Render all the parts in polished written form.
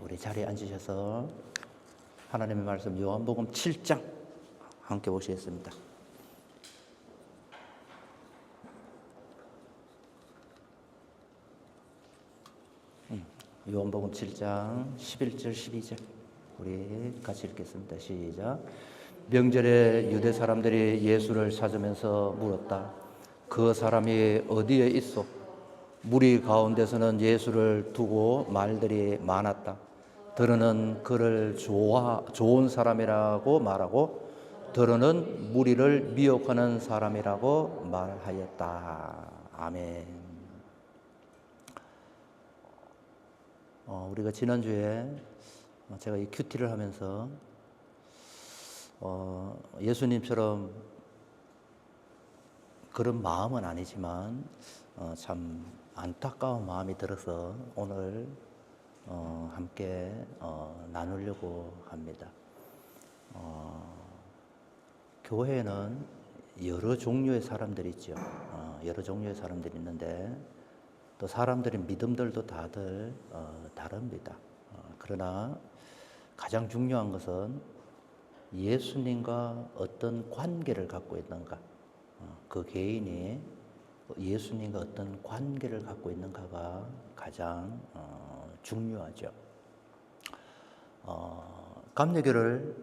우리 자리에 앉으셔서 하나님의 말씀 요한복음 7장 함께 보시겠습니다. 요한복음 7장 11절 12절 우리 같이 읽겠습니다. 시작. 명절에 유대 사람들이 예수를 찾으면서 물었다. 그 사람이 어디에 있어? 무리 가운데서는 예수를 두고 말들이 많았다. 더러는 그를 좋은 사람이라고 말하고 더러는 무리를 미혹하는 사람이라고 말하였다. 아멘. 우리가 지난주에 제가 이 큐티를 하면서 예수님처럼 그런 마음은 아니지만 참 안타까운 마음이 들어서 오늘 함께 나누려고 합니다. 교회에는 여러 종류의 사람들이 있죠. 여러 종류의 사람들이 있는데 또 사람들의 믿음들도 다들 다릅니다. 그러나 가장 중요한 것은 예수님과 어떤 관계를 갖고 있는가, 그 개인이 예수님과 어떤 관계를 갖고 있는가가 가장 중요하죠. 감리교를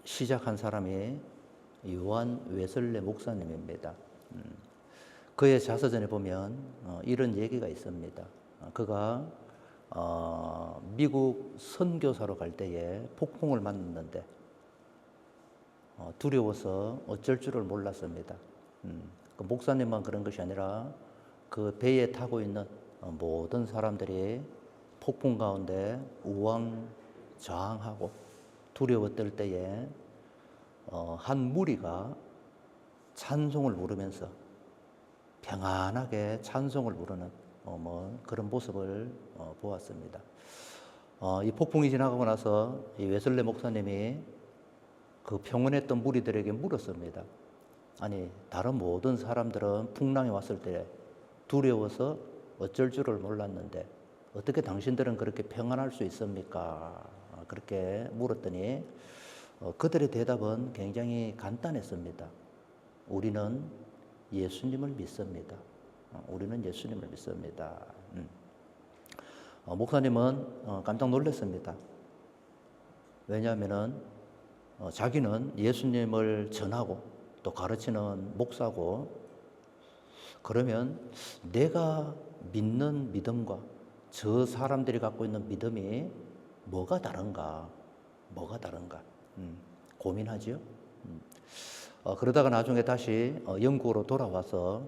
시작한 사람이 요한 웨슬레 목사님입니다. 그의 자서전에 보면 이런 얘기가 있습니다. 그가 미국 선교사로 갈 때에 폭풍을 만났는데 두려워서 어쩔 줄을 몰랐습니다. 그 목사님만 그런 것이 아니라 그 배에 타고 있는 모든 사람들이 폭풍 가운데 우왕좌왕하고 두려워 떨 때에 한 무리가 찬송을 부르면서 평안하게 찬송을 부르는 그런 모습을 보았습니다. 이 폭풍이 지나가고 나서 이 웨슬레 목사님이 그 평온했던 무리들에게 물었습니다. 아니, 다른 모든 사람들은 풍랑이 왔을 때 두려워서 어쩔 줄을 몰랐는데 어떻게 당신들은 그렇게 평안할 수 있습니까? 그렇게 물었더니 그들의 대답은 굉장히 간단했습니다. 우리는 예수님을 믿습니다. 우리는 예수님을 믿습니다. 목사님은 깜짝 놀랐습니다. 왜냐하면은 자기는 예수님을 전하고 또 가르치는 목사고, 그러면 내가 믿는 믿음과 저 사람들이 갖고 있는 믿음이 뭐가 다른가 고민하지요. 그러다가 나중에 다시 영국으로 돌아와서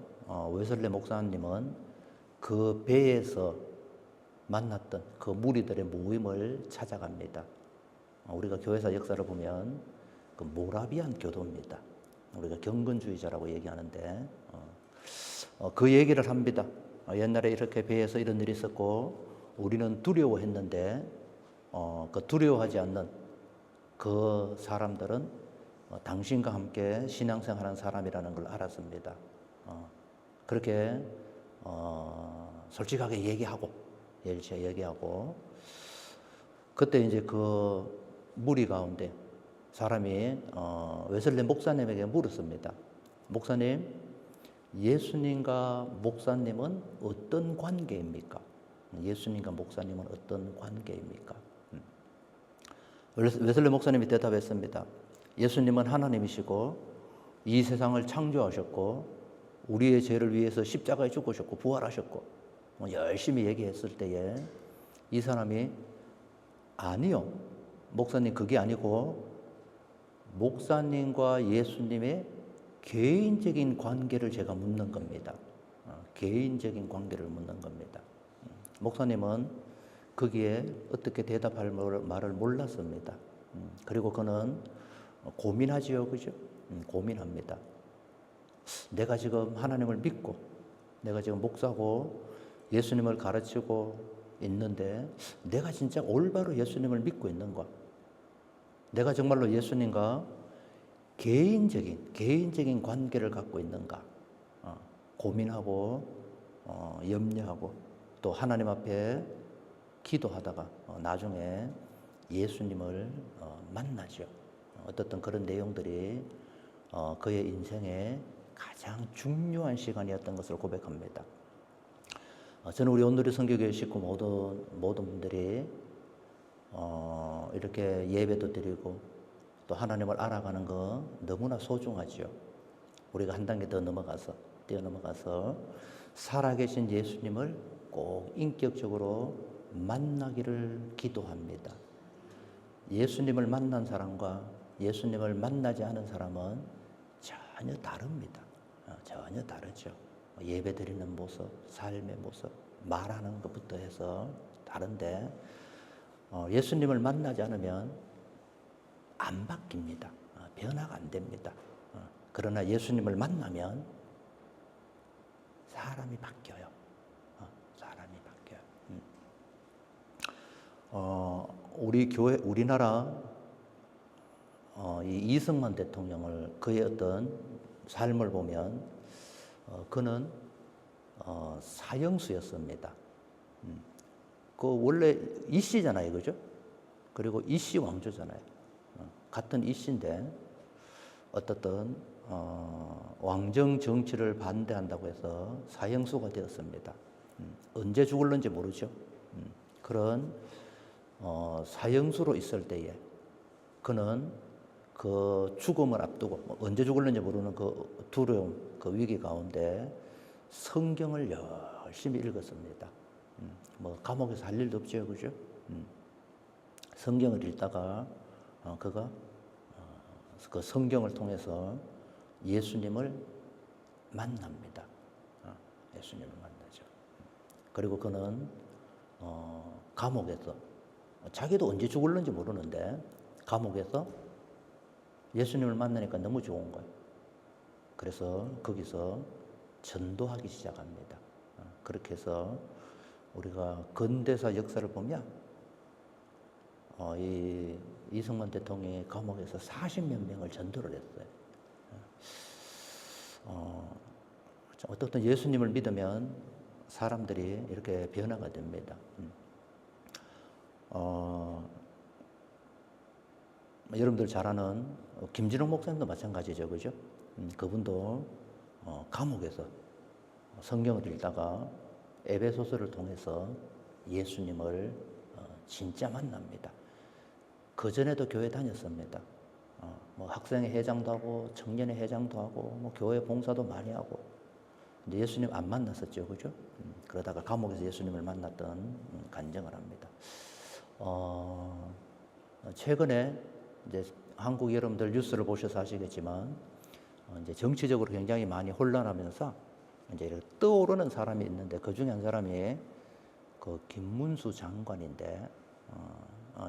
웨슬레 목사님은 그 배에서 만났던 그 무리들의 모임을 찾아갑니다. 우리가 교회사 역사를 보면 그 모라비안 교도입니다. 우리가 경건주의자라고 얘기하는데 그 얘기를 합니다. 옛날에 이렇게 배에서 이런 일이 있었고 우리는 두려워했는데 그 두려워하지 않는 그 사람들은 당신과 함께 신앙생활하는 사람이라는 걸 알았습니다. 그렇게 솔직하게 얘기하고 그때 이제 그 무리 가운데 사람이 웨슬레 목사님에게 물었습니다. 목사님, 예수님과 목사님은 어떤 관계입니까? 예수님과 목사님은 어떤 관계입니까? 웨슬레 목사님이 대답했습니다. 예수님은 하나님이시고 이 세상을 창조하셨고 우리의 죄를 위해서 십자가에 죽으셨고 부활하셨고 열심히 얘기했을 때에 이 사람이 아니요, 목사님 그게 아니고 목사님과 예수님의 개인적인 관계를 제가 묻는 겁니다. 개인적인 관계를 묻는 겁니다. 목사님은 거기에 어떻게 대답할 말을 몰랐습니다. 그리고 그는 고민하지요, 그죠? 고민합니다. 내가 지금 하나님을 믿고 내가 지금 목사고 예수님을 가르치고 있는데 내가 진짜 올바로 예수님을 믿고 있는가? 내가 정말로 예수님과 개인적인 관계를 갖고 있는가? 고민하고 염려하고 또 하나님 앞에 기도하다가 나중에 예수님을 만나죠. 어떻든 그런 내용들이 그의 인생에 가장 중요한 시간이었던 것을 고백합니다. 저는 우리 온누리 선교교회 식구 모든 분들이 이렇게 예배도 드리고 또 하나님을 알아가는 거 너무나 소중하죠. 우리가 한 단계 더 뛰어넘어가서 살아계신 예수님을 꼭 인격적으로 만나기를 기도합니다. 예수님을 만난 사람과 예수님을 만나지 않은 사람은 전혀 다릅니다. 전혀 다르죠. 예배 드리는 모습, 삶의 모습, 말하는 것부터 해서 다른데 예수님을 만나지 않으면 안 바뀝니다. 변화가 안 됩니다. 그러나 예수님을 만나면 사람이 바뀌어요. 사람이 바뀌어요. 우리 교회, 우리나라 이 이승만 대통령을 그의 어떤 삶을 보면 그는 사형수였습니다. 그 원래 이씨잖아요, 그죠? 그리고 이씨 왕조잖아요. 같은 이씨인데 어떻든 왕정 정치를 반대한다고 해서 사형수가 되었습니다. 언제 죽을는지 모르죠. 그런 사형수로 있을 때에 그는 그 죽음을 앞두고 언제 죽을는지 모르는 그 두려움, 그 위기 가운데 성경을 열심히 읽었습니다. 뭐 감옥에서 할 일도 없죠, 그죠? 성경을 읽다가 그가 그 성경을 통해서 예수님을 만납니다. 예수님을 만나죠. 그리고 그는 감옥에서 자기도 언제 죽을는지 모르는데 감옥에서 예수님을 만나니까 너무 좋은 거예요. 그래서 거기서 전도하기 시작합니다. 그렇게 해서 우리가 근대사 역사를 보면 이 이승만 대통령이 감옥에서 40몇 명을 전도를 했어요. 어떻든 예수님을 믿으면 사람들이 이렇게 변화가 됩니다. 여러분들 잘 아는 김진홍 목사님도 마찬가지죠, 그죠? 그분도 감옥에서 성경을 읽다가 에베소서를 통해서 예수님을 진짜 만납니다. 그 전에도 교회 다녔습니다. 뭐 학생회 회장도 하고 청년회 회장도 하고 뭐 교회 봉사도 많이 하고 근데 예수님 안 만났었죠, 그죠? 그러다가 감옥에서 예수님을 만났던 간증을 합니다. 최근에 이제 한국 여러분들 뉴스를 보셔서 아시겠지만 이제 정치적으로 굉장히 많이 혼란하면서 이제 이렇게 떠오르는 사람이 있는데 그 중에 한 사람이 그 김문수 장관인데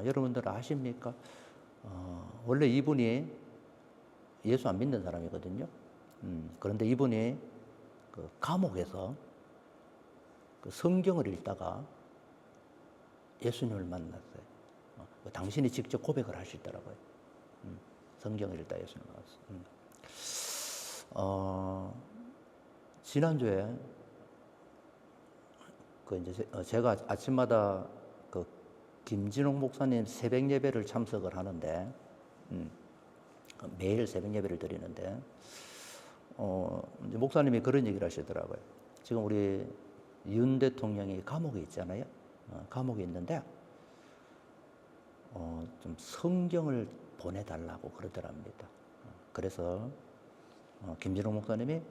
여러분들 아십니까? 원래 이분이 예수 안 믿는 사람이거든요. 그런데 이분이 그 감옥에서 그 성경을 읽다가 예수님을 만났어요. 당신이 직접 고백을 하시더라고요. 성경을 읽다 예수님을 만났어요. 지난주에 그 이제 제가 아침마다 그 김진홍 목사님 새벽 예배를 참석을 하는데 매일 새벽 예배를 드리는데 이제 목사님이 그런 얘기를 하시더라고요. 지금 우리 윤 대통령이 감옥에 있잖아요. 감옥에 있는데 좀 성경을 보내달라고 그러더랍니다. 그래서 김진홍 목사님이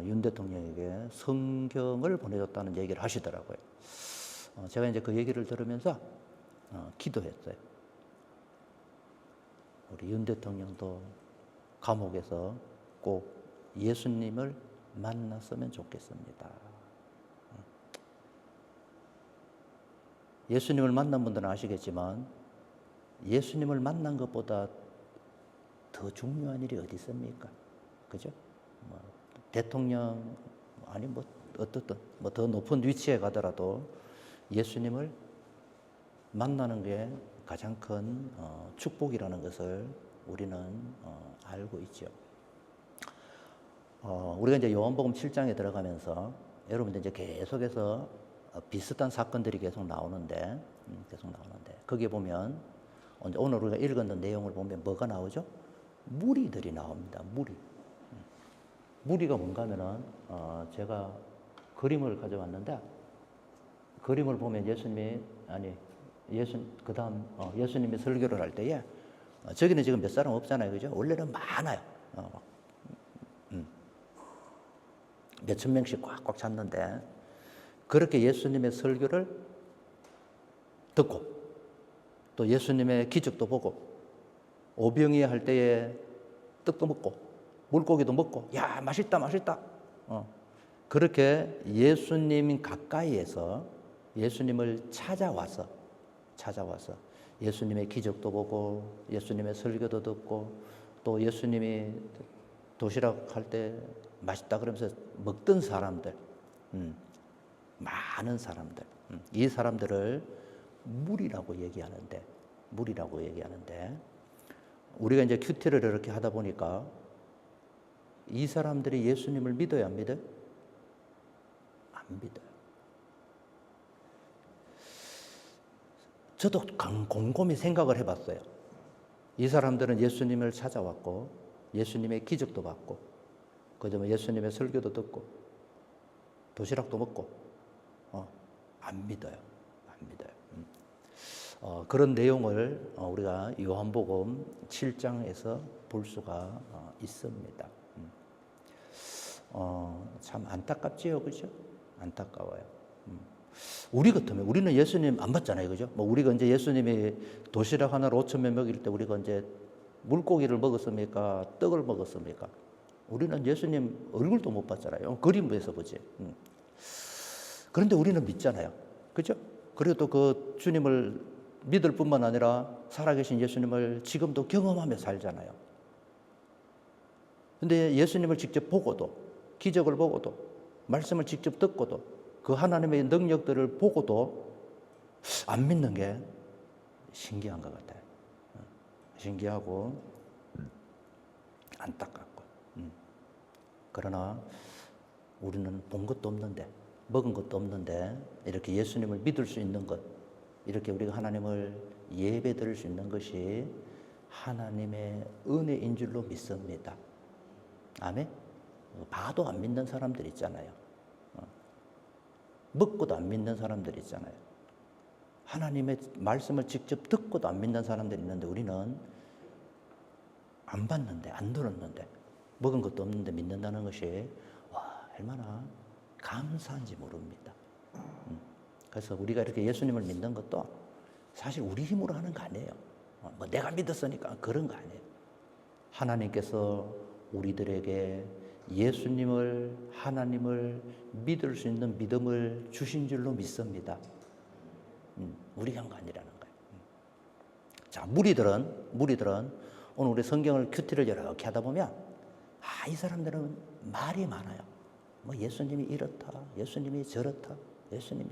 윤 대통령에게 성경을 보내줬다는 얘기를 하시더라고요. 제가 이제 그 얘기를 들으면서 기도했어요. 우리 윤 대통령도 감옥에서 꼭 예수님을 만났으면 좋겠습니다. 예수님을 만난 분들은 아시겠지만 예수님을 만난 것보다 더 중요한 일이 어디 있습니까? 그죠? 뭐 대통령 아니 뭐 어떻든 뭐 더 높은 위치에 가더라도 예수님을 만나는 게 가장 큰 축복이라는 것을 우리는 알고 있죠. 우리가 이제 요한복음 7장에 들어가면서 여러분들 이제 계속해서 비슷한 사건들이 계속 나오는데, 거기에 보면 오늘 우리가 읽었던 내용을 보면 뭐가 나오죠? 무리들이 나옵니다. 무리가 뭔가 하면은 제가 그림을 가져왔는데, 그림을 보면 예수님이 설교를 할 때에 저기는 지금 몇 사람 없잖아요, 그죠? 원래는 많아요. 몇천 명씩 꽉꽉 찼는데, 그렇게 예수님의 설교를 듣고 또 예수님의 기적도 보고 오병이 할 때에 떡도 먹고 물고기도 먹고, 야, 맛있다 그렇게 예수님 가까이에서 예수님을 찾아와서 예수님의 기적도 보고 예수님의 설교도 듣고 또 예수님이 도시락 할 때 맛있다 그러면서 먹던 사람들, 많은 사람들, 이 사람들을 무리라고 얘기하는데, 우리가 이제 큐티를 이렇게 하다 보니까 이 사람들이 예수님을 믿어요, 안 믿어요? 안 믿어요. 저도 곰곰이 생각을 해봤어요. 이 사람들은 예수님을 찾아왔고 예수님의 기적도 받고 그다음에 예수님의 설교도 듣고 도시락도 먹고 안 믿어요. 그런 내용을 우리가 요한복음 7장에서 볼 수가 있습니다. 참 안타깝지요, 그죠? 안타까워요. 우리 같으면 우리는 예수님 안 봤잖아요, 그죠? 뭐 우리가 이제 예수님이 도시락 하나로 5,000명 먹일 때 우리가 이제 물고기를 먹었습니까? 떡을 먹었습니까? 우리는 예수님 얼굴도 못 봤잖아요. 그림에서 보지. 그런데 우리는 믿잖아요, 그죠? 그리고 또 그 주님을 믿을 뿐만 아니라 살아계신 예수님을 지금도 경험하며 살잖아요. 근데 예수님을 직접 보고도, 기적을 보고도, 말씀을 직접 듣고도, 그 하나님의 능력들을 보고도 안 믿는 게 신기한 것 같아요. 신기하고 안타깝고. 그러나 우리는 본 것도 없는데, 먹은 것도 없는데 이렇게 예수님을 믿을 수 있는 것, 이렇게 우리가 하나님을 예배 드릴 수 있는 것이 하나님의 은혜인 줄로 믿습니다. 아멘? 봐도 안 믿는 사람들 있잖아요. 먹고도 안 믿는 사람들 있잖아요. 하나님의 말씀을 직접 듣고도 안 믿는 사람들이 있는데 우리는 안 봤는데, 안 들었는데, 먹은 것도 없는데 믿는다는 것이 얼마나 감사한지 모릅니다. 그래서 우리가 이렇게 예수님을 믿는 것도 사실 우리 힘으로 하는 거 아니에요. 뭐 내가 믿었으니까 그런 거 아니에요. 하나님께서 우리들에게 예수님을, 하나님을 믿을 수 있는 믿음을 주신 줄로 믿습니다. 우리가 한 거 아니라는 거예요. 자, 무리들은 오늘 우리 성경을 큐티를 이렇게 하다 보면 이 사람들은 말이 많아요. 뭐 예수님이 이렇다, 예수님이 저렇다, 예수님이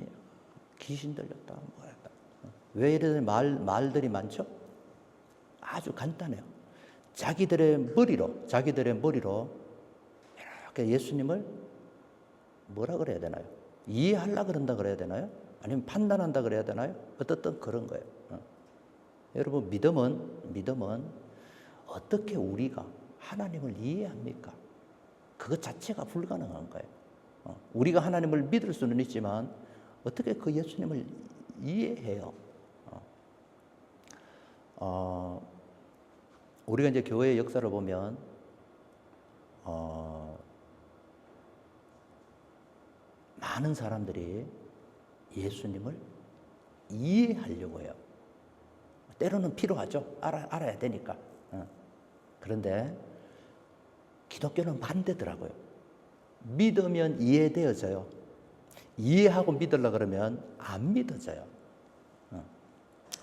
귀신 들렸다, 뭐였다. 왜 이런 말들이 많죠? 아주 간단해요. 자기들의 머리로 이렇게 예수님을 뭐라 그래야 되나요? 이해하려고 그런다 그래야 되나요? 아니면 판단한다 그래야 되나요? 어떻든 그런 거예요. 여러분, 믿음은 어떻게 우리가 하나님을 이해합니까? 그것 자체가 불가능한 거예요. 우리가 하나님을 믿을 수는 있지만 어떻게 그 예수님을 이해해요? 우리가 이제 교회의 역사를 보면 많은 사람들이 예수님을 이해하려고 해요. 때로는 필요하죠. 알아야 되니까. 그런데 기독교는 반대더라고요. 믿으면 이해되어져요. 이해하고 믿으려고 그러면 안 믿어져요.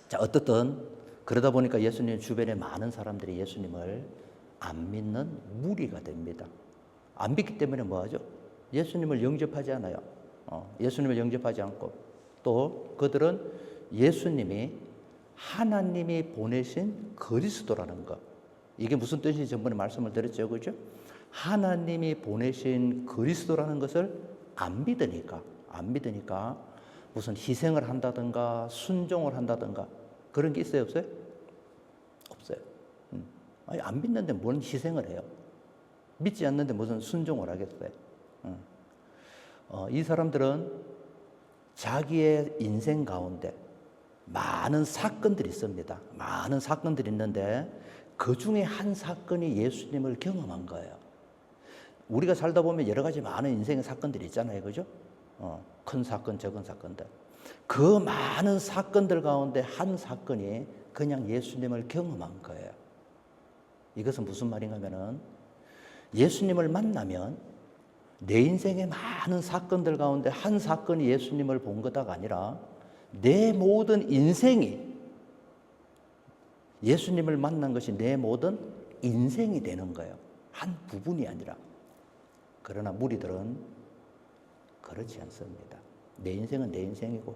자, 어떻든 그러다 보니까 예수님 주변에 많은 사람들이 예수님을 안 믿는 무리가 됩니다. 안 믿기 때문에 뭐하죠? 예수님을 영접하지 않아요. 예수님을 영접하지 않고 또 그들은 예수님이 하나님이 보내신 그리스도라는 것, 이게 무슨 뜻인지 전번에 말씀을 드렸죠, 그죠? 하나님이 보내신 그리스도라는 것을 안 믿으니까 무슨 희생을 한다든가 순종을 한다든가 그런 게 있어요, 없어요? 없어요. 아니, 안 믿는데 뭔 희생을 해요? 믿지 않는데 무슨 순종을 하겠어요? 이 사람들은 자기의 인생 가운데 많은 사건들이 있습니다. 많은 사건들이 있는데 그 중에 한 사건이 예수님을 경험한 거예요. 우리가 살다 보면 여러 가지 많은 인생의 사건들이 있잖아요. 그죠? 큰 사건, 작은 사건들. 그 많은 사건들 가운데 한 사건이 그냥 예수님을 경험한 거예요. 이것은 무슨 말인가 하면은 예수님을 만나면 내 인생의 많은 사건들 가운데 한 사건이 예수님을 본 거다가 아니라 내 모든 인생이 예수님을 만난 것이 내 모든 인생이 되는 거예요. 한 부분이 아니라. 그러나 무리들은 그렇지 않습니다. 내 인생은 내 인생이고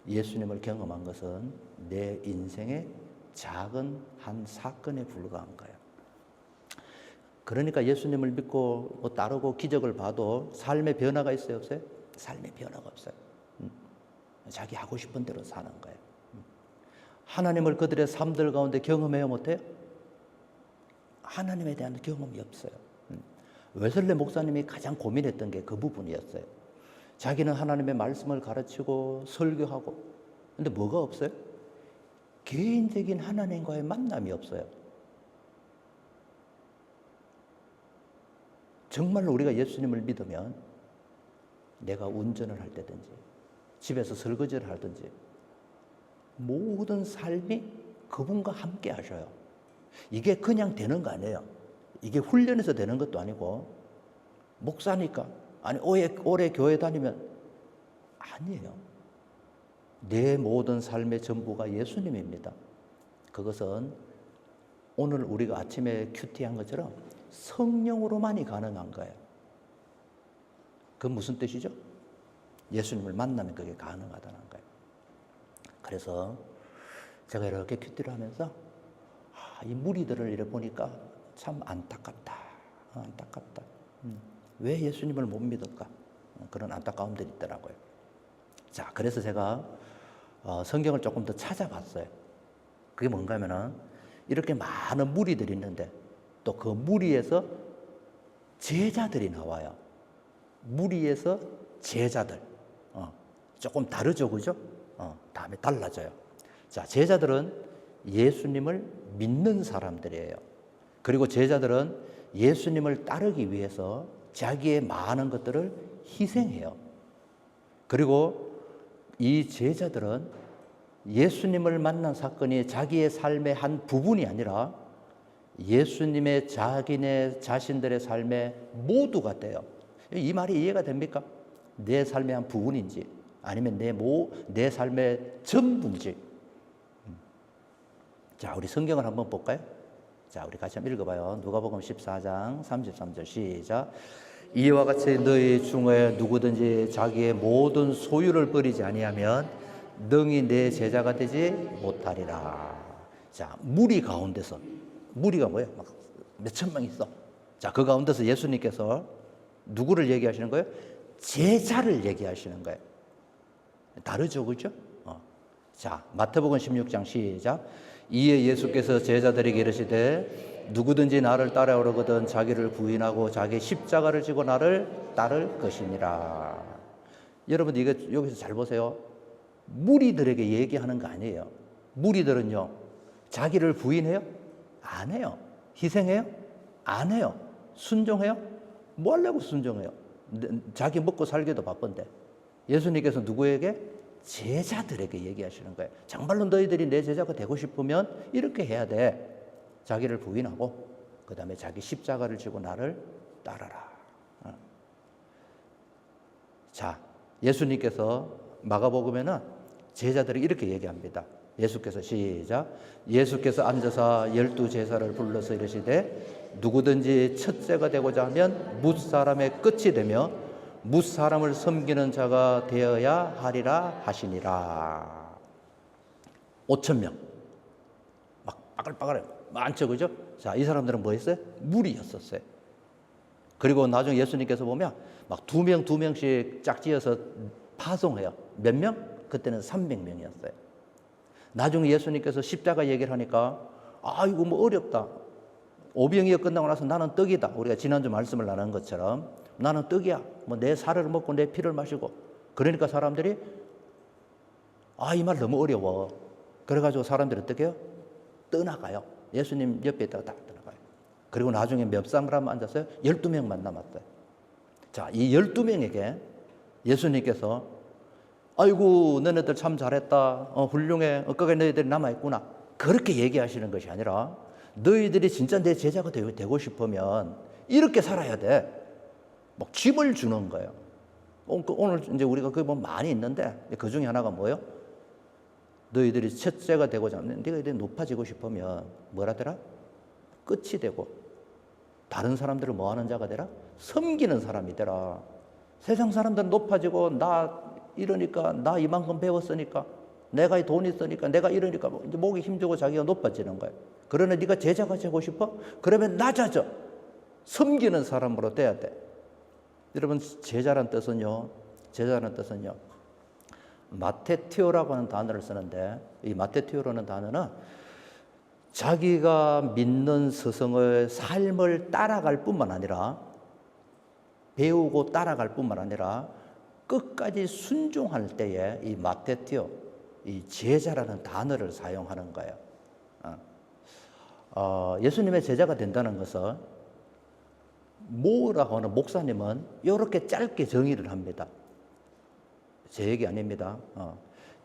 예수님을 경험한 것은 내 인생의 작은 한 사건에 불과한 거예요. 그러니까 예수님을 믿고 따르고 기적을 봐도 삶의 변화가 있어요, 없어요? 삶의 변화가 없어요. 자기 하고 싶은 대로 사는 거예요. 하나님을 그들의 삶들 가운데 경험해요, 못해요? 하나님에 대한 경험이 없어요. 웨슬리 목사님이 가장 고민했던 게 그 부분이었어요. 자기는 하나님의 말씀을 가르치고 설교하고, 근데 뭐가 없어요? 개인적인 하나님과의 만남이 없어요. 정말로 우리가 예수님을 믿으면 내가 운전을 할 때든지 집에서 설거지를 하든지 모든 삶이 그분과 함께 하셔요. 이게 그냥 되는 거 아니에요. 이게 훈련해서 되는 것도 아니고 목사니까 아니 오래 교회 다니면 아니에요. 내 모든 삶의 전부가 예수님입니다. 그것은 오늘 우리가 아침에 큐티한 것처럼 성령으로만이 가능한 거예요. 그건 무슨 뜻이죠? 예수님을 만나면 그게 가능하다는 거예요. 그래서 제가 이렇게 큐티를 하면서 이 무리들을 이렇게 보니까 참 안타깝다. 안타깝다. 왜 예수님을 못 믿을까? 그런 안타까움들이 있더라고요. 자, 그래서 제가 성경을 조금 더 찾아봤어요. 그게 뭔가 하면은 이렇게 많은 무리들이 있는데 또 그 무리에서 제자들이 나와요. 무리에서 제자들. 조금 다르죠, 그죠? 다음에 달라져요. 자, 제자들은 예수님을 믿는 사람들이에요. 그리고 제자들은 예수님을 따르기 위해서 자기의 많은 것들을 희생해요. 그리고 이 제자들은 예수님을 만난 사건이 자기의 삶의 한 부분이 아니라 예수님의 자기네 자신들의 삶의 모두가 돼요. 이 말이 이해가 됩니까? 내 삶의 한 부분인지 아니면 내 삶의 전부인지. 자, 우리 성경을 한번 볼까요? 자, 우리 같이 한번 읽어봐요. 누가복음 14장 33절 시작. 이와 같이 너희 중에 누구든지 자기의 모든 소유를 버리지 아니하면 능히 내 제자가 되지 못하리라. 자, 무리 가운데서 무리가 뭐예요? 막 몇천 명 있어. 자, 그 가운데서 예수님께서 누구를 얘기하시는 거예요? 제자를 얘기하시는 거예요. 다르죠, 그렇죠? 자, 마태복음 16장 시작. 이에 예수께서 제자들에게 이르시되 누구든지 나를 따라오려거든 자기를 부인하고 자기 십자가를 지고 나를 따를 것이니라. 여러분 이거 여기서 잘 보세요. 무리들에게 얘기하는 거 아니에요. 무리들은요 자기를 부인해요? 안 해요. 희생해요? 안 해요. 순종해요? 뭐 하려고 순종해요? 자기 먹고 살기도 바쁜데. 예수님께서 누구에게? 제자들에게 얘기하시는 거예요. 정말로 너희들이 내 제자가 되고 싶으면 이렇게 해야 돼. 자기를 부인하고 그 다음에 자기 십자가를 지고 나를 따라라. 자, 예수님께서 마가복음에는 제자들이 이렇게 얘기합니다. 예수께서 시작. 예수께서 앉아서 12제자를 불러서 이르시되 누구든지 첫째가 되고자 하면 뭇사람의 끝이 되며 뭇사람을 섬기는 자가 되어야 하리라 하시니라. 5,000명 막 빠글빠글 많죠, 그죠? 자, 이 사람들은 뭐 했어요? 무리였었어요. 그리고 나중에 예수님께서 보면 막 두 명씩 짝지어서 파송해요. 몇 명? 그때는 300명이었어요. 나중에 예수님께서 십자가 얘기를 하니까 이거 뭐 어렵다. 오병이어 끝나고 나서 나는 떡이다. 우리가 지난주 말씀을 나눈 것처럼 나는 떡이야. 뭐 내 살을 먹고 내 피를 마시고. 그러니까 사람들이 이 말 너무 어려워. 그래가지고 사람들이 어떻게 해요? 떠나가요. 예수님 옆에 있다가 다 떠나가요. 그리고 나중에 몇 사람 앉았어요? 12명만 남았어요. 자, 이 12명에게 예수님께서 아이고 너네들 참 잘했다. 훌륭해. 거기 너희들이 남아있구나. 그렇게 얘기하시는 것이 아니라 너희들이 진짜 내 제자가 되고 싶으면 이렇게 살아야 돼. 막 쥐을 주는 거예요. 오늘 이제 우리가 그게 뭐 많이 있는데 그 중에 하나가 뭐예요? 너희들이 첫째가 되고자 하면 너희들이 높아지고 싶으면 뭐라더라? 끝이 되고 다른 사람들을 뭐 하는 자가 되라? 섬기는 사람이 되라. 세상 사람들은 높아지고 나 이러니까 나 이만큼 배웠으니까 내가 돈 있으니까 내가 이러니까 이제 목이 힘주고 자기가 높아지는 거예요. 그러나 네가 제자가 되고 싶어? 그러면 낮아져. 섬기는 사람으로 돼야 돼. 여러분 제자란 뜻은요. 마테티오라고 하는 단어를 쓰는데 이 마테티오라는 단어는 자기가 믿는 스승의 삶을 따라갈 뿐만 아니라 배우고 따라갈 뿐만 아니라 끝까지 순종할 때에 이 마테티오, 이 제자라는 단어를 사용하는 거예요. 예수님의 제자가 된다는 것은 뭐라고 하는 목사님은 이렇게 짧게 정의를 합니다. 제 얘기 아닙니다.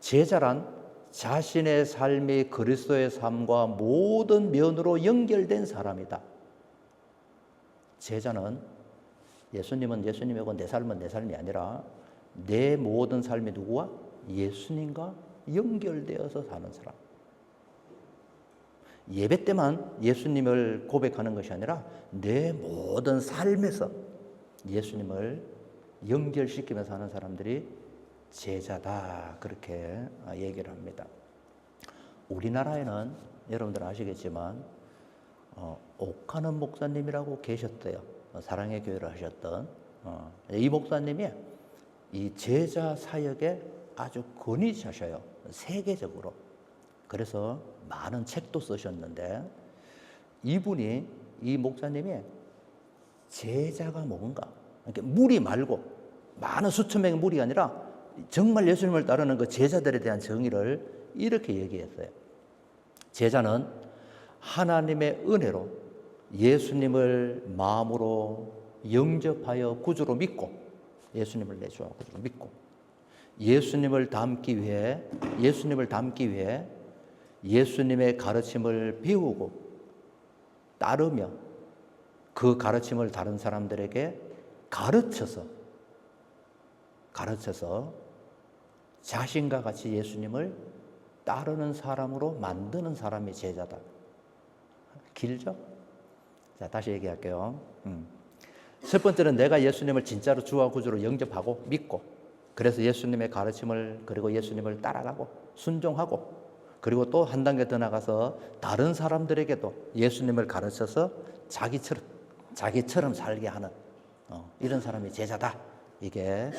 제자란 자신의 삶이 그리스도의 삶과 모든 면으로 연결된 사람이다. 제자는 예수님은 예수님이고 내 삶은 내 삶이 아니라 내 모든 삶이 누구와? 예수님과 연결되어서 사는 사람. 예배 때만 예수님을 고백하는 것이 아니라 내 모든 삶에서 예수님을 연결시키면서 사는 사람들이 제자다. 그렇게 얘기를 합니다. 우리나라에는 여러분들 아시겠지만 옥하는 목사님이라고 계셨어요. 사랑의 교회를 하셨던 이 목사님이 이 제자 사역에 아주 권위자셔요. 세계적으로. 그래서 많은 책도 쓰셨는데 이 목사님이 제자가 뭔가 이렇게 무리 말고 많은 수천 명의 무리가 아니라 정말 예수님을 따르는 그 제자들에 대한 정의를 이렇게 얘기했어요. 제자는 하나님의 은혜로 예수님을 마음으로 영접하여 구주로 믿고 예수님을 내 주와 구주로 믿고 예수님을 닮기 위해 예수님의 가르침을 배우고 따르며 그 가르침을 다른 사람들에게 가르쳐서 자신과 같이 예수님을 따르는 사람으로 만드는 사람이 제자다. 길죠? 자, 다시 얘기할게요. 첫 번째는 내가 예수님을 진짜로 주와 구주로 영접하고 믿고 그래서 예수님의 가르침을 그리고 예수님을 따라가고 순종하고 그리고 또 한 단계 더 나가서 다른 사람들에게도 예수님을 가르쳐서 자기처럼 살게 하는 이런 사람이 제자다. 이게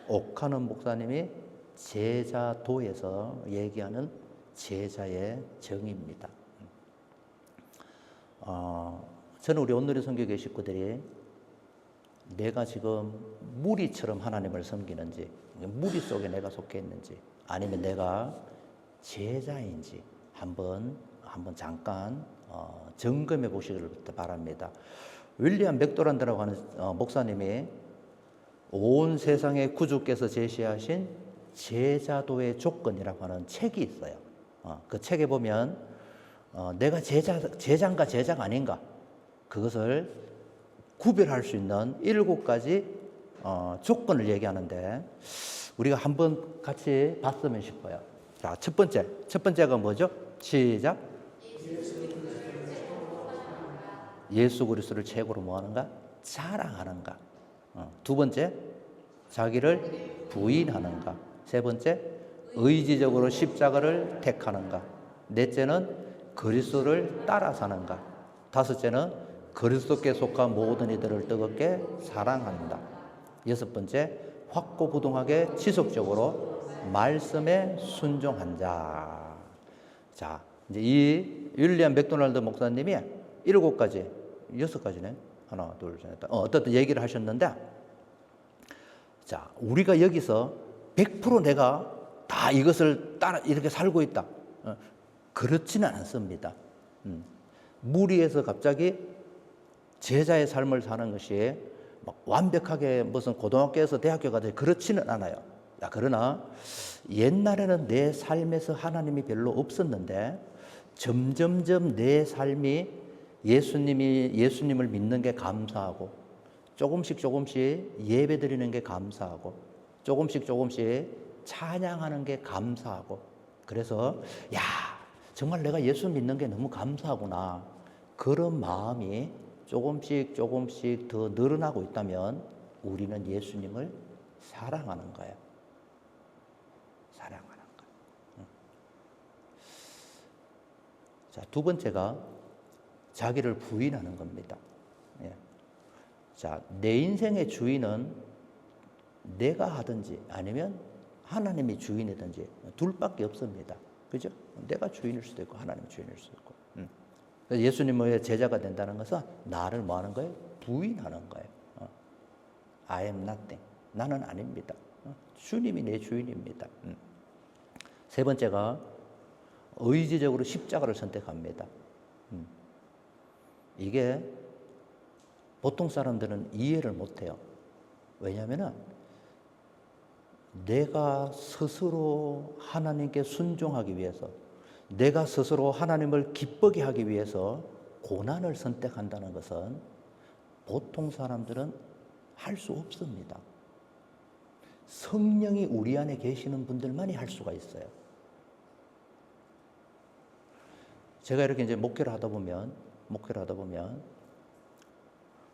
옥하는 목사님이 제자도에서 얘기하는 제자의 정의입니다. 저는 우리 온누리 선교회 식구들이 내가 지금 무리처럼 하나님을 섬기는지 무리 속에 내가 속해 있는지 아니면 내가 제자인지 한번 잠깐 점검해 보시기를 바랍니다. 윌리엄 맥도란드라고 하는 목사님이 온 세상의 구주께서 제시하신 제자도의 조건이라고 하는 책이 있어요. 그 책에 보면 내가 제자인가 제자가 아닌가 그것을 구별할 수 있는 7가지 조건을 얘기하는데 우리가 한번 같이 봤으면 싶어요. 자, 첫 번째가 뭐죠? 시작. 예수 그리스도를 최고로 뭐하는가? 자랑하는가? 두 번째, 자기를 부인하는가? 세 번째, 의지적으로 십자가를 택하는가? 넷째는 그리스도를 따라 사는가? 다섯째는 그리스도께 속한 모든 이들을 뜨겁게 사랑한다. 여섯 번째, 확고부동하게 지속적으로 말씀에 순종한 자. 자, 이제 이 윌리엄 맥도날드 목사님이 7가지, 6가지네. 하나, 둘, 셋, 넷. 어떻든 얘기를 하셨는데, 자, 우리가 여기서 100% 내가 다 이것을 따라 이렇게 살고 있다. 그렇지는 않습니다. 무리해서 갑자기 제자의 삶을 사는 것이 막 완벽하게 무슨 고등학교에서 대학교 가듯이 그렇지는 않아요. 그러나 옛날에는 내 삶에서 하나님이 별로 없었는데 점점점 내 삶이 예수님을 믿는 게 감사하고 조금씩 예배 드리는 게 감사하고 조금씩 찬양하는 게 감사하고 그래서 야 정말 내가 예수 믿는 게 너무 감사하구나 그런 마음이 조금씩 더 늘어나고 있다면 우리는 예수님을 사랑하는 거예요. 사랑하는 거예요. 자, 두 번째가 자기를 부인하는 겁니다. 자, 내 인생의 주인은 내가 하든지 아니면 하나님이 주인이든지 둘밖에 없습니다. 그죠? 내가 주인일 수도 있고 하나님이 주인일 수도 있고. 예수님의 제자가 된다는 것은 나를 뭐 하는 거예요? 부인하는 거예요. I am nothing. 나는 아닙니다. 주님이 내 주인입니다. 세 번째가 의지적으로 십자가를 선택합니다. 이게 보통 사람들은 이해를 못해요. 왜냐하면 내가 스스로 하나님께 순종하기 위해서 내가 스스로 하나님을 기쁘게 하기 위해서 고난을 선택한다는 것은 보통 사람들은 할 수 없습니다. 성령이 우리 안에 계시는 분들만이 할 수가 있어요. 제가 이렇게 이제 목회를 하다 보면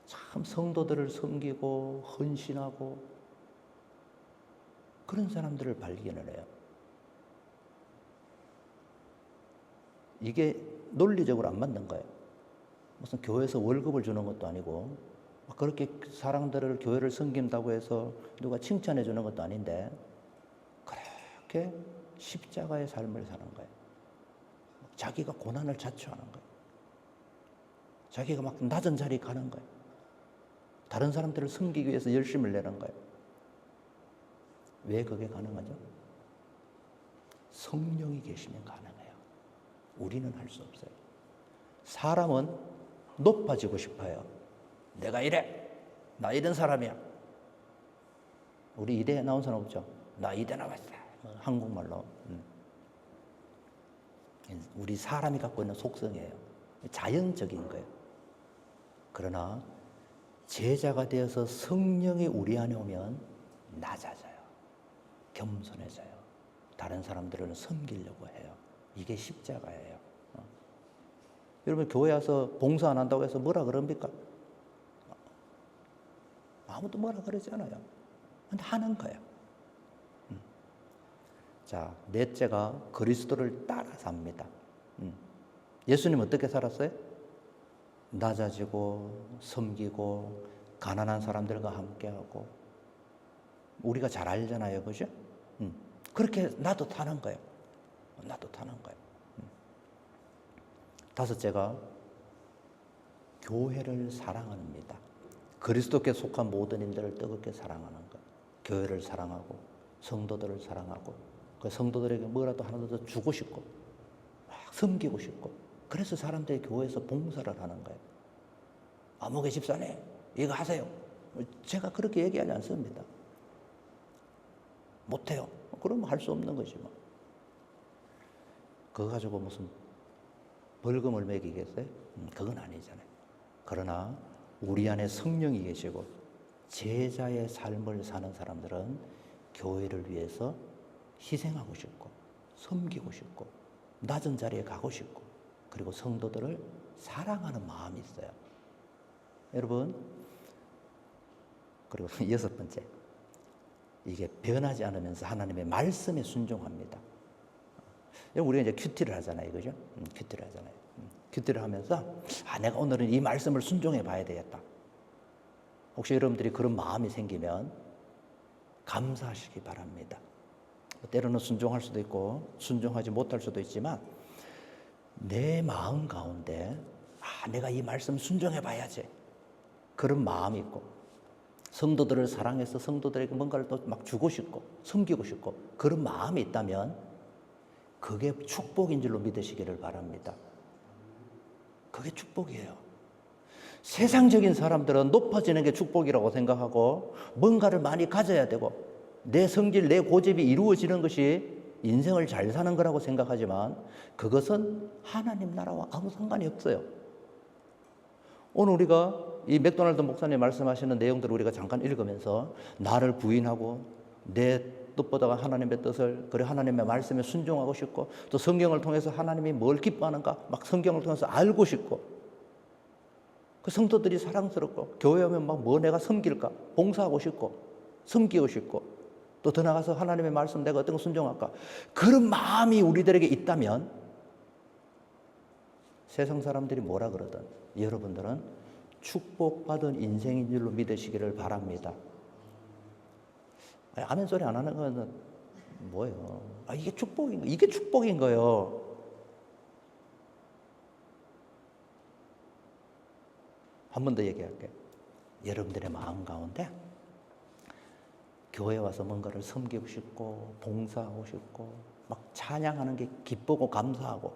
참 성도들을 섬기고 헌신하고 그런 사람들을 발견을 해요. 이게 논리적으로 안 맞는 거예요. 무슨 교회에서 월급을 주는 것도 아니고 그렇게 사람들을 교회를 섬긴다고 해서 누가 칭찬해 주는 것도 아닌데 그렇게 십자가의 삶을 사는 거예요. 자기가 고난을 자초하는 거예요. 자기가 막 낮은 자리에 가는 거예요. 다른 사람들을 섬기기 위해서 열심을 내는 거예요. 왜 그게 가능하죠? 성령이 계시면 가능해요. 우리는 할 수 없어요. 사람은 높아지고 싶어요. 내가 이래. 나 이런 사람이야. 우리 이대 나온 사람 없죠? 나 이대 나왔어. 한국말로. 우리 사람이 갖고 있는 속성이에요. 자연적인 거예요. 그러나 제자가 되어서 성령이 우리 안에 오면 낮아져요. 겸손해져요. 다른 사람들을 섬기려고 해요. 이게 십자가예요. 여러분 교회 와서 봉사 안 한다고 해서 뭐라 그럽니까? 아무도 뭐라 그러지 않아요. 근데 하는 거예요. 자, 넷째가 그리스도를 따라 삽니다. 예수님 어떻게 살았어요? 낮아지고 섬기고 가난한 사람들과 함께하고 우리가 잘 알잖아요. 그죠? 그렇게 나도 타는 거예요. 다섯째가 교회를 사랑합니다. 그리스도께 속한 모든 인들을 뜨겁게 사랑하는 것. 교회를 사랑하고 성도들을 사랑하고 그 성도들에게 뭐라도 하나 더 주고 싶고 막 섬기고 싶고 그래서 사람들이 교회에서 봉사를 하는 거예요. 목회 집사님 이거 하세요. 제가 그렇게 얘기하지 않습니다. 못해요. 그러면 할 수 없는 거지 뭐. 그거 가지고 무슨 벌금을 매기겠어요? 그건 아니잖아요. 그러나 우리 안에 성령이 계시고 제자의 삶을 사는 사람들은 교회를 위해서 희생하고 싶고 섬기고 싶고 낮은 자리에 가고 싶고 그리고 성도들을 사랑하는 마음이 있어요. 여러분 그리고 6번째 이게 변하지 않으면서 하나님의 말씀에 순종합니다. 우리가 이제 큐티를 하잖아요. 그죠? 큐티를 하잖아요. 큐티를 하면서 내가 오늘은 이 말씀을 순종해 봐야 되겠다. 혹시 여러분들이 그런 마음이 생기면 감사하시기 바랍니다. 때로는 순종할 수도 있고 순종하지 못할 수도 있지만 내 마음 가운데 내가 이 말씀 순종해 봐야지 그런 마음이 있고 성도들을 사랑해서 성도들에게 뭔가를 또 막 주고 싶고 섬기고 싶고 그런 마음이 있다면 그게 축복인 줄로 믿으시기를 바랍니다. 그게 축복이에요. 세상적인 사람들은 높아지는 게 축복이라고 생각하고 뭔가를 많이 가져야 되고 내 성질, 내 고집이 이루어지는 것이 인생을 잘 사는 거라고 생각하지만 그것은 하나님 나라와 아무 상관이 없어요. 오늘 우리가 이 맥도날드 목사님 말씀하시는 내용들을 우리가 잠깐 읽으면서 나를 부인하고 내 뜻보다 하나님의 뜻을 그리고 하나님의 말씀에 순종하고 싶고 또 성경을 통해서 하나님이 뭘 기뻐하는가 막 성경을 통해서 알고 싶고 그 성도들이 사랑스럽고 교회 오면 막 뭐 내가 섬길까 봉사하고 싶고 섬기고 싶고 또 더 나가서 하나님의 말씀 내가 어떤 거 순종할까 그런 마음이 우리들에게 있다면 세상 사람들이 뭐라 그러든 여러분들은 축복받은 인생인 줄로 믿으시기를 바랍니다. 아멘 소리 안 하는 건 뭐예요? 이게 축복인 거, 이게 축복인 거예요. 한 번 더 얘기할게요. 여러분들의 마음 가운데 교회 와서 뭔가를 섬기고 싶고 봉사하고 싶고 막 찬양하는 게 기쁘고 감사하고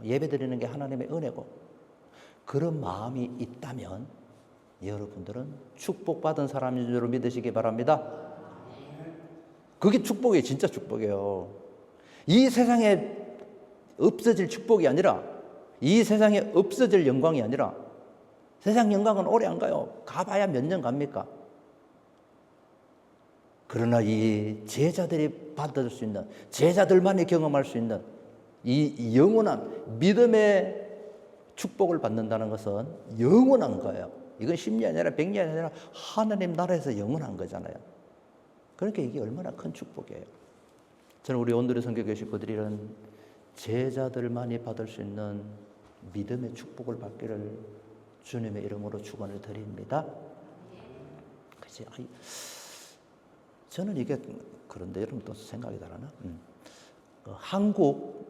예배 드리는 게 하나님의 은혜고 그런 마음이 있다면 여러분들은 축복받은 사람인 줄 믿으시기 바랍니다. 그게 축복이에요. 진짜 축복이에요. 이 세상에 없어질 축복이 아니라 이 세상에 없어질 영광이 아니라 세상 영광은 오래 안 가요. 가봐야 몇 년 갑니까? 그러나 이 제자들이 받을 수 있는 제자들만이 경험할 수 있는 이 영원한 믿음의 축복을 받는다는 것은 영원한 거예요. 이건 10년이 아니라 100년이 아니라 하나님 나라에서 영원한 거잖아요. 그러니까 이게 얼마나 큰 축복이에요. 저는 우리 온누리 선교교회 식구들이 이런 제자들만이 받을 수 있는 믿음의 축복을 받기를 주님의 이름으로 축원을 드립니다. 그치? 저는 이게 그런데 여러분 또 생각이 다르나? 한국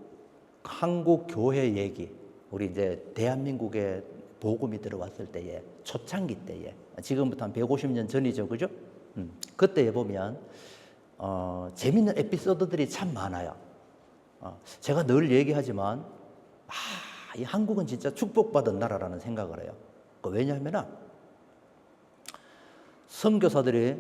교회 얘기, 우리 이제 대한민국에 복음이 들어왔을 때에 초창기 때에 지금부터 한 150년 전이죠, 그죠? 그때에 보면 재밌는 에피소드들이 참 많아요. 제가 늘 얘기하지만 이 한국은 진짜 축복받은 나라라는 생각을 해요. 왜냐하면 선교사들이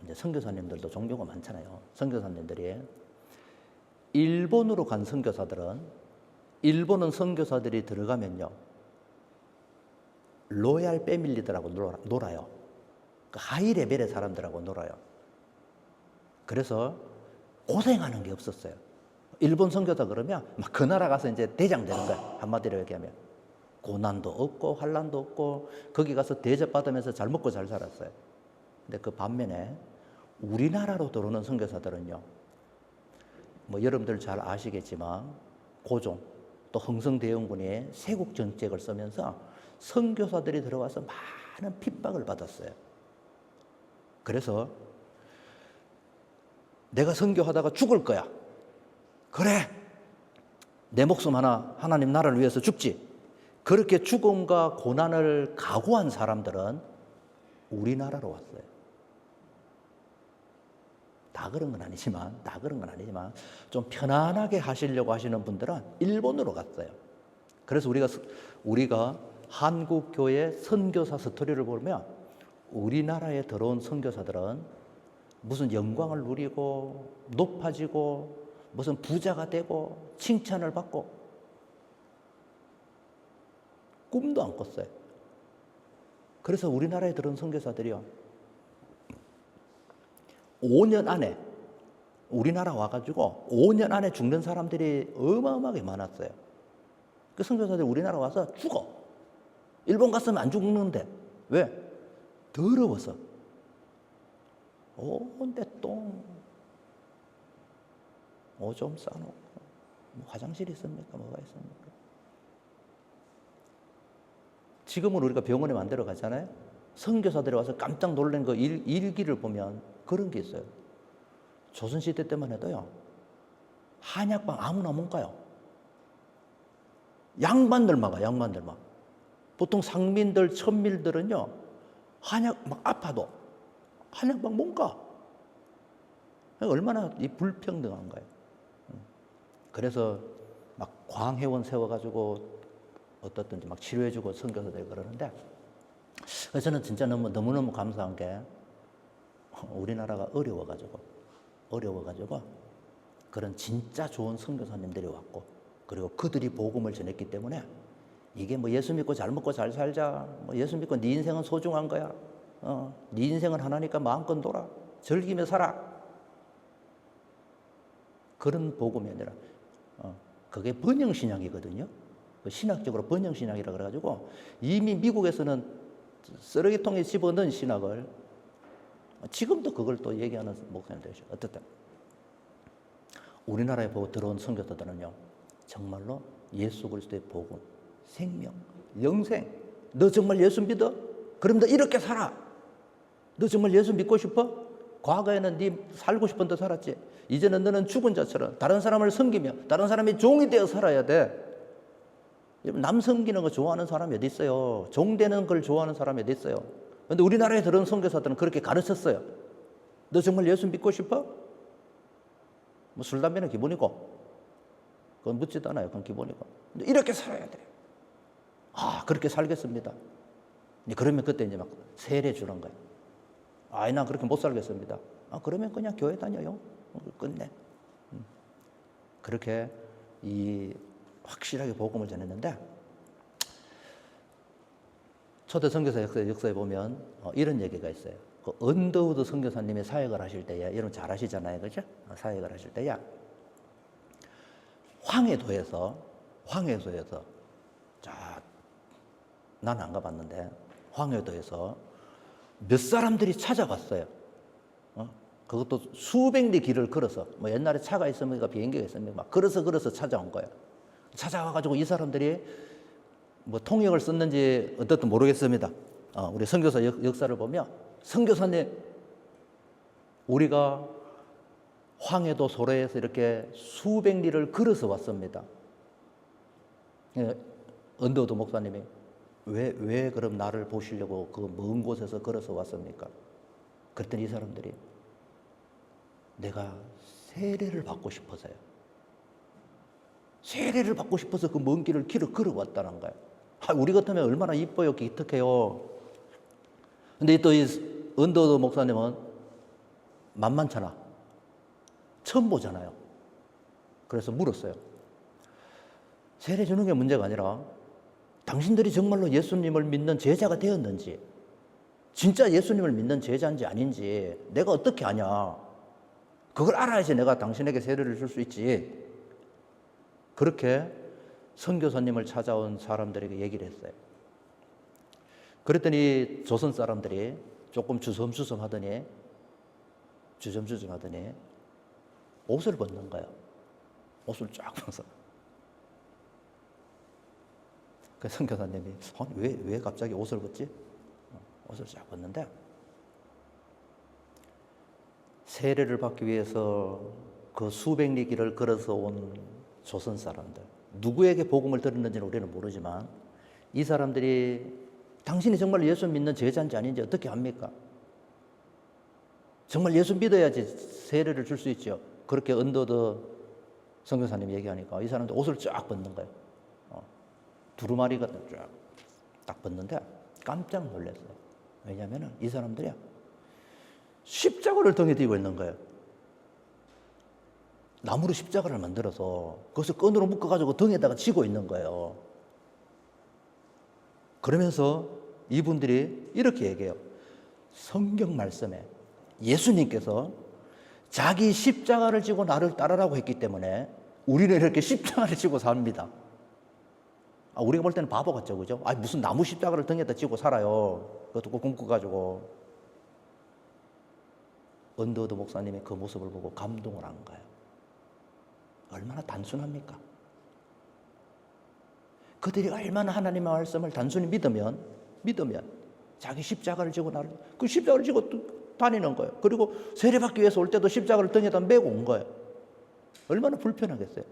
이제 선교사님들도 종교가 많잖아요. 선교사님들이 일본으로 간 선교사들은 일본은 선교사들이 들어가면요 로얄 패밀리들하고 놀아요. 하이 레벨의 사람들하고 놀아요. 그래서 고생하는 게 없었어요. 일본 선교사 그러면 막 그 나라 가서 이제 대장 되는 거야. 한마디로 얘기하면 고난도 없고 환난도 없고 거기 가서 대접받으면서 잘 먹고 잘 살았어요. 근데 그 반면에 우리나라로 들어오는 선교사들은요, 뭐 여러분들 잘 아시겠지만 고종 또 흥성대원군이 세국 정책을 쓰면서 선교사들이 들어와서 많은 핍박을 받았어요. 그래서 내가 선교하다가 죽을 거야. 그래, 내 목숨 하나 하나님 나라를 위해서 죽지. 그렇게 죽음과 고난을 각오한 사람들은 우리나라로 왔어요. 다 그런 건 아니지만 좀 편안하게 하시려고 하시는 분들은 일본으로 갔어요. 그래서 우리가 한국 교회 선교사 스토리를 보면 우리나라에 들어온 선교사들은 무슨 영광을 누리고 높아지고 무슨 부자가 되고 칭찬을 받고 꿈도 안 꿨어요. 그래서 우리나라에 들어온 선교사들이요 5년 안에 우리나라 와가지고 5년 안에 죽는 사람들이 어마어마하게 많았어요. 그 선교사들이 우리나라 와서 죽어. 일본 갔으면 안 죽는데 왜? 더러워서. 온데 똥 오줌 싸놓고 화장실 있습니까? 뭐가 있습니까? 지금은 우리가 병원에 만들어 가잖아요. 선교사들이 와서 깜짝 놀란 그 일기를 보면 그런 게 있어요. 조선시대 때만 해도요, 한약방 아무나 못 가요. 양반들만 가, 양반들만. 보통 상민들, 천밀들은요, 한약 막 아파도 한약방 못 가. 얼마나 이 불평등한 거예요. 그래서 막 광회원 세워가지고 어떻든지 막 치료해주고 선교사들 그러는데, 그래서 저는 진짜 너무너무 감사한 게 우리나라가 어려워가지고 그런 진짜 좋은 선교사님들이 왔고, 그리고 그들이 복음을 전했기 때문에 이게 뭐 예수 믿고 잘 먹고 잘 살자, 뭐 예수 믿고 네 인생은 소중한 거야, 네 인생은 하나니까 마음껏 놀아, 즐기며 살아, 그런 복음이 아니라 그게 번영신약이거든요. 신학적으로 번영신학이라 그래가지고 이미 미국에서는 쓰레기통에 집어넣은 신학을 지금도 그걸 또 얘기하는 목사님들이죠. 어쨌든 우리나라에 보고 들어온 선교사들은요, 정말로 예수 그리스도의 복음, 생명, 영생, 너 정말 예수 믿어? 그럼 너 이렇게 살아. 너 정말 예수 믿고 싶어? 과거에는 네 살고 싶은 데 살았지. 이제는 너는 죽은 자처럼 다른 사람을 섬기며 다른 사람의 종이 되어 살아야 돼. 남 섬기는 거 좋아하는 사람이 어디 있어요? 종 되는 걸 좋아하는 사람이 어디 있어요? 근데 우리나라에 들어온 선교사들은 그렇게 가르쳤어요. 너 정말 예수 믿고 싶어? 뭐 술, 담배는 기본이고, 그건 묻지도 않아요. 그건 기본이고. 근데 이렇게 살아야 돼. 아, 그렇게 살겠습니다. 그러면 그때 이제 막 세례 주는 거예요. 아, 난 그렇게 못 살겠습니다. 아, 그러면 그냥 교회 다녀요. 끝내. 그렇게 확실하게 복음을 전했는데, 초대 선교사 역사에 보면 이런 얘기가 있어요. 그 언더우드 선교사님이 사역을 하실 때에, 여러분 잘 아시잖아요, 그죠? 사역을 하실 때에 황해도에서 자, 나는 안 가봤는데 황해도에서 몇 사람들이 찾아갔어요. 그것도 수백 리 길을 걸어서, 뭐 옛날에 차가 있습니까, 비행기가 있습니까, 막 걸어서 찾아온 거예요. 찾아와가지고 이 사람들이 뭐 통역을 썼는지 어떻든 모르겠습니다. 우리 선교사 역사를 보면, 선교사님, 우리가 황해도 소래에서 이렇게 수백 리를 걸어서 왔습니다. 언더우드 목사님이 왜 그럼 나를 보시려고 그 먼 곳에서 걸어서 왔습니까? 그랬더니 이 사람들이 내가 세례를 받고 싶어서요. 세례를 받고 싶어서 그 먼 길을 걸어왔다는 거예요. 우리 같으면 얼마나 이뻐요, 기특해요. 근데 또 이 언더우드 목사님은 만만찮아. 처음 보잖아요. 그래서 물었어요. 세례 주는 게 문제가 아니라 당신들이 정말로 예수님을 믿는 제자가 되었는지, 진짜 예수님을 믿는 제자인지 아닌지 내가 어떻게 아냐. 그걸 알아야지 내가 당신에게 세례를 줄 수 있지. 그렇게 선교사님을 찾아온 사람들에게 얘기를 했어요. 그랬더니 조선 사람들이 조금 주섬주섬 하더니 옷을 벗는 거예요. 옷을 쫙 벗어. 그 선교사님이 왜 갑자기 옷을 벗지? 옷을 쫙 벗는데, 세례를 받기 위해서 그 수백 리 길을 걸어서 온 조선 사람들, 누구에게 복음을 들었는지는 우리는 모르지만 이 사람들이 당신이 정말 예수 믿는 제자인지 아닌지 어떻게 압니까? 정말 예수 믿어야지 세례를 줄 수 있죠. 그렇게 언더우드 선교사님이 얘기하니까 이 사람들 옷을 쫙 벗는 거예요. 두루마리가 쫙 딱 벗는데 깜짝 놀랐어요. 왜냐하면 이 사람들이 십자가를 등에 띠고 있는 거예요. 나무로 십자가를 만들어서 그것을 끈으로 묶어가지고 등에다가 지고 있는 거예요. 그러면서 이분들이 이렇게 얘기해요. 성경 말씀에 예수님께서 자기 십자가를 지고 나를 따르라고 했기 때문에 우리는 이렇게 십자가를 지고 삽니다. 우리가 볼 때는 바보 같죠, 그죠? 무슨 나무 십자가를 등에다 지고 살아요. 그것도 꼭 굶고가지고. 언더우드 목사님이 그 모습을 보고 감동을 한 거예요. 얼마나 단순합니까? 그들이 얼마나 하나님의 말씀을 단순히 믿으면 자기 십자가를 지고 그 십자가를 지고 다니는 거예요. 그리고 세례받기 위해서 올 때도 십자가를 등에다 메고 온 거예요. 얼마나 불편하겠어요.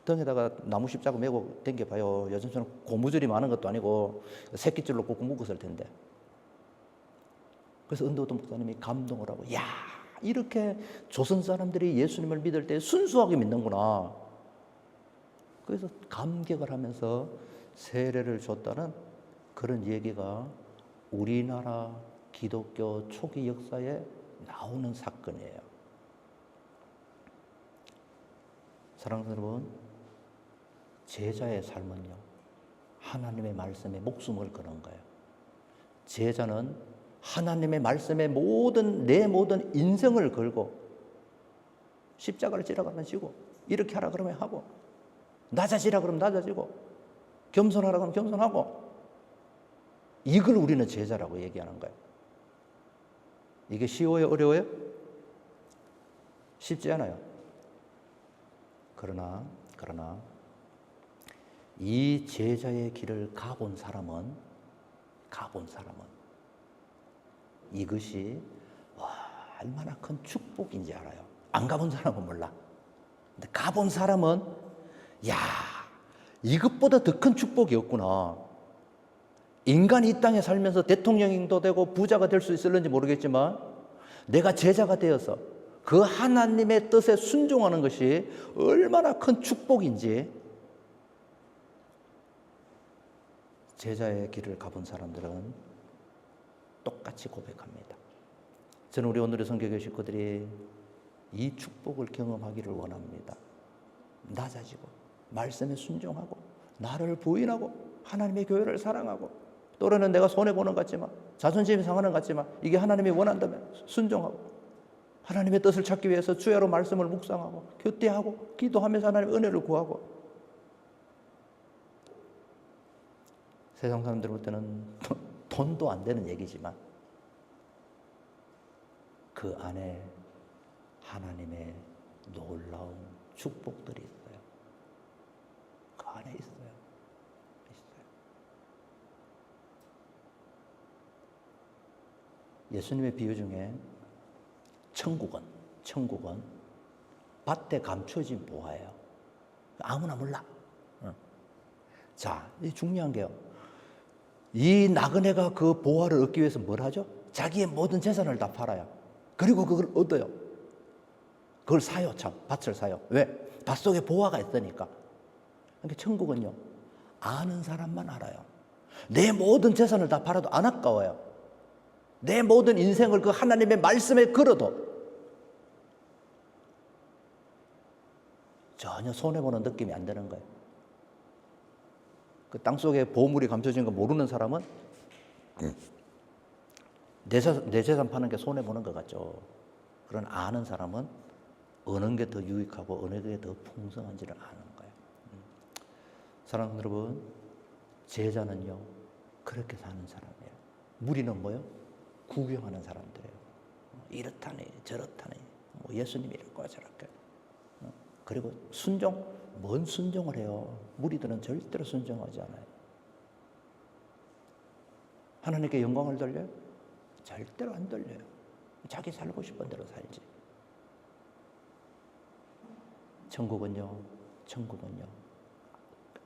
등에다가 나무 십자가 메고 댕겨봐요. 요즘처럼 고무줄이 많은 것도 아니고 새끼줄로 꾹꾹 묶었을 텐데. 그래서 은도도 목사님이 감동을 하고, 야, 이렇게 조선 사람들이 예수님을 믿을 때 순수하게 믿는구나. 그래서 감격을 하면서 세례를 줬다는 그런 얘기가 우리나라 기독교 초기 역사에 나오는 사건이에요. 사랑하는 여러분, 제자의 삶은요, 하나님의 말씀에 목숨을 거는 거예요. 제자는 하나님의 말씀에 내 모든 인생을 걸고 십자가를 지라 그러면 지고, 이렇게 하라 그러면 하고, 낮아지라 그러면 낮아지고, 겸손하라 그러면 겸손하고, 이걸 우리는 제자라고 얘기하는 거예요. 이게 쉬워요? 어려워요? 쉽지 않아요. 그러나 이 제자의 길을 가본 사람은 이것이 얼마나 큰 축복인지 알아요. 안 가본 사람은 몰라. 근데 가본 사람은 야, 이것보다 더 큰 축복이 없구나. 인간이 이 땅에 살면서 대통령도 되고 부자가 될 수 있을는지 모르겠지만 내가 제자가 되어서 그 하나님의 뜻에 순종하는 것이 얼마나 큰 축복인지 제자의 길을 가본 사람들은 똑같이 고백합니다. 저는 우리 오늘의 선교회 식구들이 이 축복을 경험하기를 원합니다. 낮아지고 말씀에 순종하고 나를 부인하고 하나님의 교회를 사랑하고, 또래는 내가 손해보는 것 같지만 자존심이 상하는 것 같지만 이게 하나님이 원한다면 순종하고 하나님의 뜻을 찾기 위해서 주야로 말씀을 묵상하고 교대하고 기도하면서 하나님의 은혜를 구하고. 세상 사람들 볼 때는 돈도 안 되는 얘기지만 그 안에 하나님의 놀라운 축복들이 있어요. 그 안에 있어요. 예수님의 비유 중에 천국은 밭에 감춰진 보화예요. 아무나 몰라. 자, 이 중요한 게요. 이 나그네가 그 보화를 얻기 위해서 뭘 하죠? 자기의 모든 재산을 다 팔아요. 그리고 그걸 얻어요. 그걸 사요, 밭을 사요. 왜? 밭 속에 보화가 있으니까. 그러니까 천국은요, 아는 사람만 알아요. 내 모든 재산을 다 팔아도 안 아까워요. 내 모든 인생을 그 하나님의 말씀에 걸어도 전혀 손해보는 느낌이 안 드는 거예요. 그 땅속에 보물이 감춰진 거 모르는 사람은 내 재산 파는 게 손해보는 것 같죠. 그러나 아는 사람은 어느 게 더 유익하고 어느 게 더 풍성한지를 아는 거예요. 사랑하는 여러분, 제자는요, 그렇게 사는 사람이에요. 무리는 뭐요? 구경하는 사람들이에요. 이렇다니 저렇다니 뭐 예수님이 이럴까 저럴까. 그리고 순종, 뭔 순종을 해요? 무리들은 절대로 순종하지 않아요. 하나님께 영광을 돌려요? 절대로 안 돌려요. 자기 살고 싶은 대로 살지. 천국은요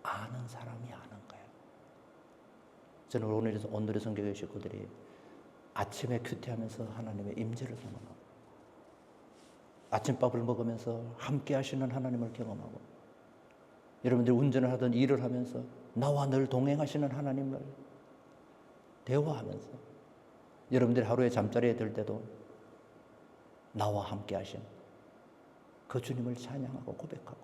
아는 사람이 아는 거예요. 저는 오늘의 선교회 식구들이 아침에 큐티하면서 하나님의 임재를 경험하고, 아침밥을 먹으면서 함께 하시는 하나님을 경험하고, 여러분들이 운전을 하든 일을 하면서 나와 늘 동행하시는 하나님을 대화하면서, 여러분들이 하루에 잠자리에 들 때도 나와 함께 하신 그 주님을 찬양하고 고백하고,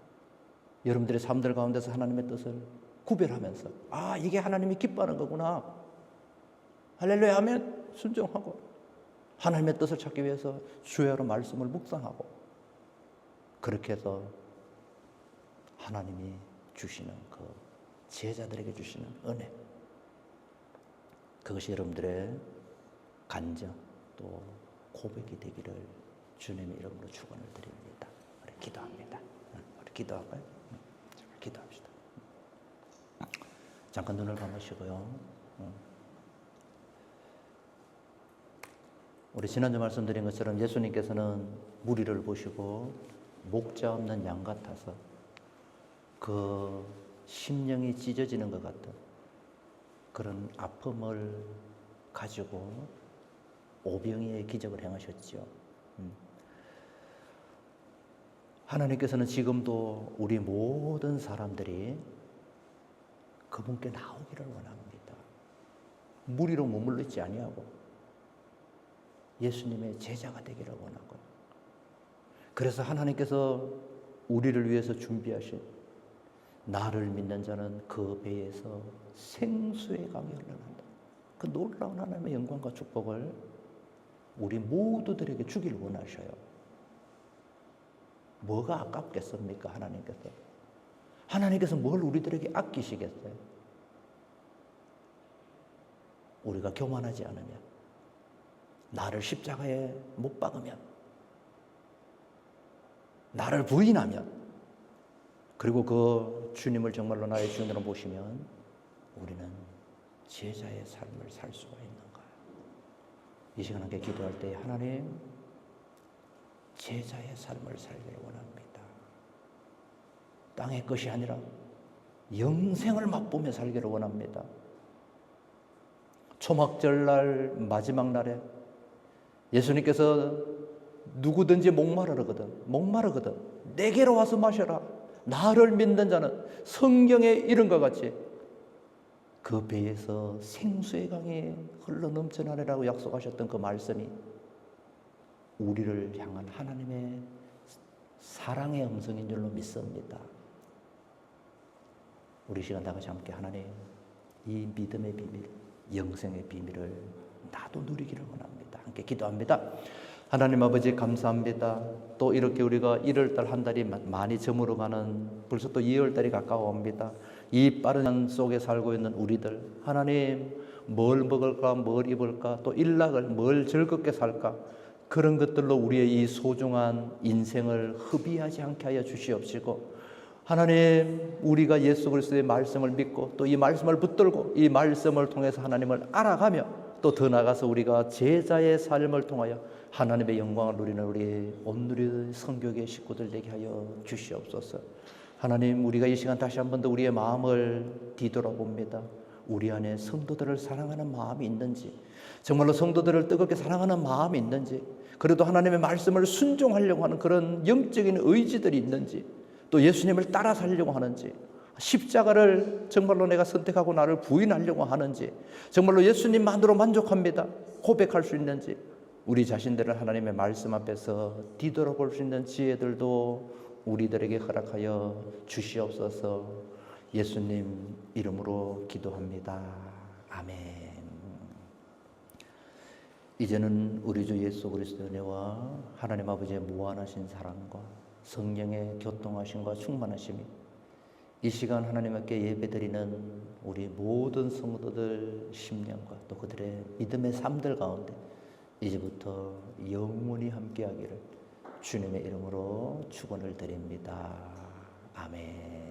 여러분들의 삶들 가운데서 하나님의 뜻을 구별하면서 이게 하나님이 기뻐하는 거구나, 할렐루야 하면 순종하고, 하나님의 뜻을 찾기 위해서 주야로 말씀을 묵상하고, 그렇게 해서 하나님이 주시는 그 제자들에게 주시는 은혜, 그것이 여러분들의 간증 또 고백이 되기를 주님의 이름으로 축원을 드립니다. 우리 기도합니다. 우리 기도할까요? 기도합시다. 잠깐 눈을 감으시고요. 우리 지난주 말씀드린 것처럼 예수님께서는 무리를 보시고 목자 없는 양 같아서 그 심령이 찢어지는 것 같은 그런 아픔을 가지고 오병이의 기적을 행하셨죠. 하나님께서는 지금도 우리 모든 사람들이 그분께 나오기를 원합니다. 무리로 머물러 있지 아니하고 예수님의 제자가 되기를 원하고, 그래서 하나님께서 우리를 위해서 준비하신 나를 믿는 자는 그 배에서 생수의 강이 흘러난다. 그 놀라운 하나님의 영광과 축복을 우리 모두들에게 주기를 원하셔요. 뭐가 아깝겠습니까? 하나님께서 뭘 우리들에게 아끼시겠어요? 우리가 교만하지 않으면, 나를 십자가에 못 박으면, 나를 부인하면, 그리고 그 주님을 정말로 나의 주인으로 모시면 우리는 제자의 삶을 살 수가 있는 거예요. 이 시간 함께 기도할 때 하나님, 제자의 삶을 살기를 원합니다. 땅의 것이 아니라 영생을 맛보며 살기를 원합니다. 초막절날 마지막 날에 예수님께서 누구든지 목마르거든 내게로 와서 마셔라. 나를 믿는 자는 성경에 이른 것 같이 그 배에서 생수의 강이 흘러 넘쳐나리라고 약속하셨던 그 말씀이 우리를 향한 하나님의 사랑의 음성인 줄로 믿습니다. 우리 시간 다 같이 함께 하나님, 이 믿음의 비밀, 영생의 비밀을 나도 누리기를 원합니다. 함께 기도합니다. 하나님 아버지 감사합니다. 또 이렇게 우리가 1월달 한 달이 많이 저물어가는, 벌써 또 2월달이 가까워옵니다. 이 빠른 시간 속에 살고 있는 우리들, 하나님, 뭘 먹을까, 뭘 입을까, 또 일락을 뭘 즐겁게 살까, 그런 것들로 우리의 이 소중한 인생을 허비하지 않게 하여 주시옵시고, 하나님, 우리가 예수 그리스도의 말씀을 믿고 또 이 말씀을 붙들고 이 말씀을 통해서 하나님을 알아가며 또 더 나아가서 우리가 제자의 삶을 통하여 하나님의 영광을 누리는 우리 온누리 성교계 식구들 되게 하여 주시옵소서. 하나님, 우리가 이 시간 다시 한 번 더 우리의 마음을 뒤돌아봅니다. 우리 안에 성도들을 사랑하는 마음이 있는지, 정말로 성도들을 뜨겁게 사랑하는 마음이 있는지, 그래도 하나님의 말씀을 순종하려고 하는 그런 영적인 의지들이 있는지, 또 예수님을 따라 살려고 하는지, 십자가를 정말로 내가 선택하고 나를 부인하려고 하는지, 정말로 예수님만으로 만족합니다 고백할 수 있는지, 우리 자신들을 하나님의 말씀 앞에서 뒤돌아볼 수 있는 지혜들도 우리들에게 허락하여 주시옵소서. 예수님 이름으로 기도합니다. 아멘. 이제는 우리 주 예수 그리스도의 은혜와 하나님 아버지의 무한하신 사랑과 성령의 교통하심과 충만하심이 이 시간 하나님 앞에 예배드리는 우리 모든 성도들 심령과 또 그들의 믿음의 삶들 가운데 이제부터 영원히 함께하기를 주님의 이름으로 축원을 드립니다. 아멘.